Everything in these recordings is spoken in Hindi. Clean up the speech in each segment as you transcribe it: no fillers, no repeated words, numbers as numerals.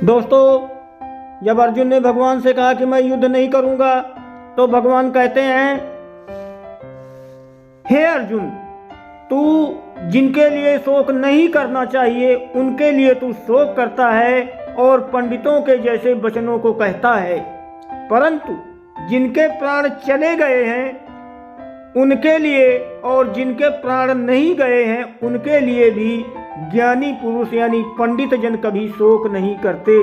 दोस्तों, जब अर्जुन ने भगवान से कहा कि मैं युद्ध नहीं करूंगा, तो भगवान कहते हैं, हे अर्जुन, तू जिनके लिए शोक नहीं करना चाहिए उनके लिए तू शोक करता है और पंडितों के जैसे वचनों को कहता है, परंतु जिनके प्राण चले गए हैं उनके लिए और जिनके प्राण नहीं गए हैं उनके लिए भी ज्ञानी पुरुष यानी पंडित जन कभी शोक नहीं करते।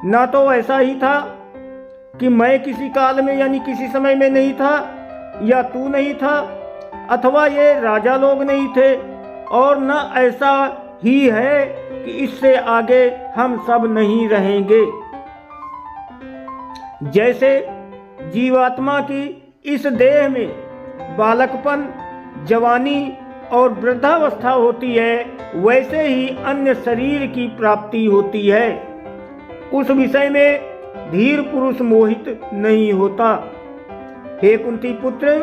ना तो ऐसा ही था कि मैं किसी काल में यानी किसी समय में नहीं था, या तू नहीं था, अथवा ये राजा लोग नहीं थे, और न ऐसा ही है कि इससे आगे हम सब नहीं रहेंगे। जैसे जीवात्मा की इस देह में बालकपन, जवानी और वृद्धावस्था होती है, वैसे ही अन्य शरीर की प्राप्ति होती है। उस विषय में धीर पुरुष मोहित नहीं होता। हे कुंती पुत्र,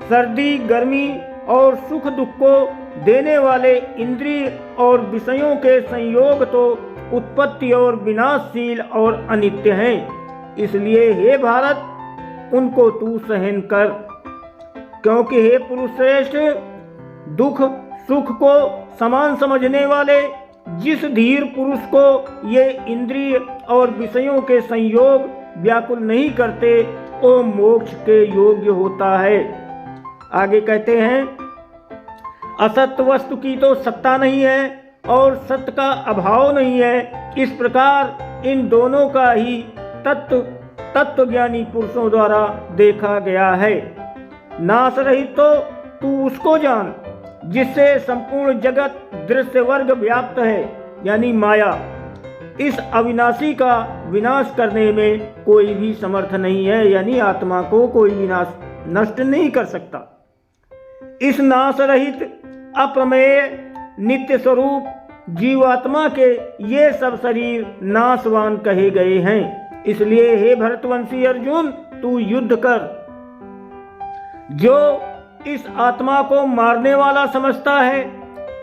सर्दी, गर्मी और सुख दुख को देने वाले इंद्रिय और विषयों के संयोग तो उत्पत्ति और विनाशशील और अनित्य हैं। इसलिए हे भारत, उनको तू सहन कर, क्योंकि हे पुरुष श्रेष्ठ, दुख सुख को समान समझने वाले जिस धीर पुरुष को ये इंद्रिय और विषयों के संयोग व्याकुल नहीं करते, वो मोक्ष के योग्य होता है। आगे कहते हैं, असत्य वस्तु की तो सत्ता नहीं है और सत्य का अभाव नहीं है। इस प्रकार इन दोनों का ही तत्वज्ञानी पुरुषों द्वारा देखा गया है। नाश रहित तो तू उसको जान जिससे संपूर्ण जगत दृश्य वर्ग व्याप्त है, यानी माया। इस अविनाशी का विनाश करने में कोई भी समर्थ नहीं है, यानी आत्मा को कोई विनाश नष्ट नहीं कर सकता। इस नाश रहित अप्रमेय नित्य स्वरूप जीवात्मा के ये सब शरीर नाशवान कहे गए हैं। इसलिए हे भरतवंशी अर्जुन, तू युद्ध कर। जो इस आत्मा को मारने वाला समझता है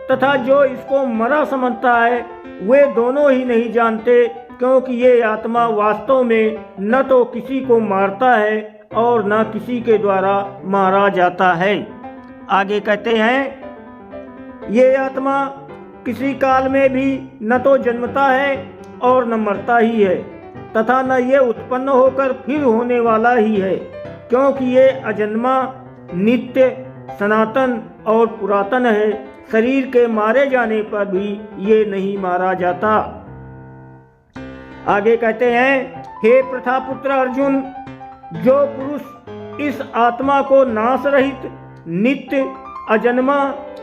तथा जो इसको मरा समझता है, वे दोनों ही नहीं जानते, क्योंकि ये आत्मा वास्तव में न तो किसी को मारता है और न किसी के द्वारा मारा जाता है। आगे कहते हैं, ये आत्मा किसी काल में भी न तो जन्मता है और न मरता ही है, तथा न ये उत्पन्न होकर फिर होने वाला ही है, क्योंकि ये अजन्मा, नित्य, सनातन और पुरातन है। शरीर के मारे जाने पर भी ये नहीं मारा जाता। आगे कहते हैं, हे प्रथापुत्र अर्जुन, जो पुरुष इस आत्मा को नाश रहित, नित्य, अजन्मा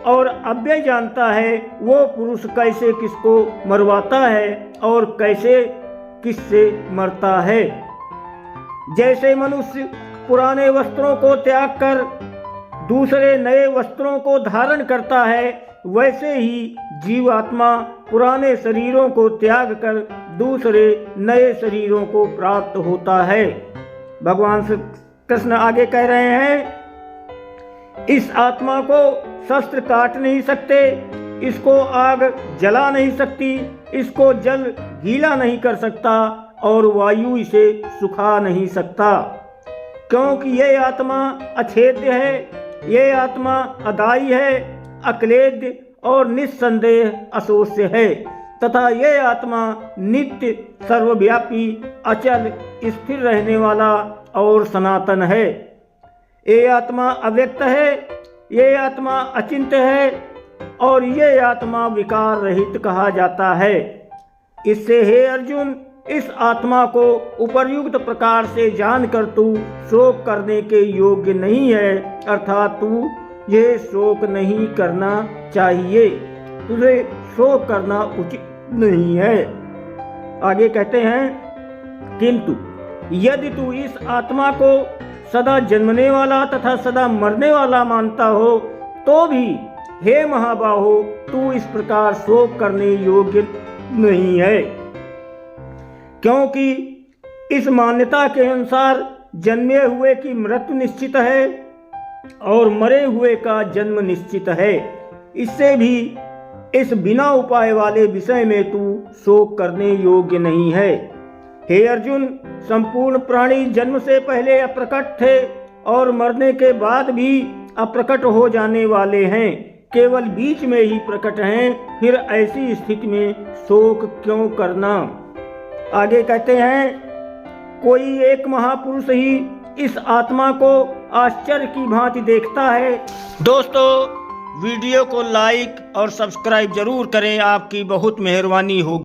और अव्यय जानता है, वो पुरुष कैसे किसको मरवाता है और कैसे किससे मरता है। जैसे मनुष्य पुराने वस्त्रों को त्याग कर दूसरे नए वस्त्रों को धारण करता है, वैसे ही जीवात्मा पुराने शरीरों को त्याग कर दूसरे नए शरीरों को प्राप्त होता है। भगवान श्री कृष्ण आगे कह रहे हैं, इस आत्मा को शस्त्र काट नहीं सकते, इसको आग जला नहीं सकती, इसको जल गीला नहीं कर सकता और वायु इसे सुखा नहीं सकता, क्योंकि ये आत्मा अछेद्य है, ये आत्मा अदायी है, अक्लेद्य और निस्संदेह अशोष्य है, तथा ये आत्मा नित्य, सर्वव्यापी, अचल, स्थिर रहने वाला और सनातन है। ये आत्मा अव्यक्त है, ये आत्मा अचिंत्य है और ये आत्मा विकार रहित कहा जाता है। इससे हे अर्जुन, इस आत्मा को उपर्युक्त प्रकार से जानकर तू शोक करने के योग्य नहीं है, अर्थात तू ये शोक नहीं करना चाहिए, तुझे शोक करना उचित नहीं है। आगे कहते हैं, किंतु यदि तू इस आत्मा को सदा जन्मने वाला तथा सदा मरने वाला मानता हो, तो भी हे महाबाहो, तू इस प्रकार शोक करने योग्य नहीं है, क्योंकि इस मान्यता के अनुसार जन्मे हुए की मृत्यु निश्चित है और मरे हुए का जन्म निश्चित है। इससे भी इस बिना उपाय वाले विषय में तू शोक करने योग्य नहीं है। हे अर्जुन, संपूर्ण प्राणी जन्म से पहले अप्रकट थे और मरने के बाद भी अप्रकट हो जाने वाले हैं, केवल बीच में ही प्रकट हैं। फिर ऐसी स्थिति में शोक क्यों करना। आगे कहते हैं, कोई एक महापुरुष ही इस आत्मा को आश्चर्य की भांति देखता है। दोस्तों, वीडियो को लाइक और सब्सक्राइब जरूर करें, आपकी बहुत मेहरबानी होगी।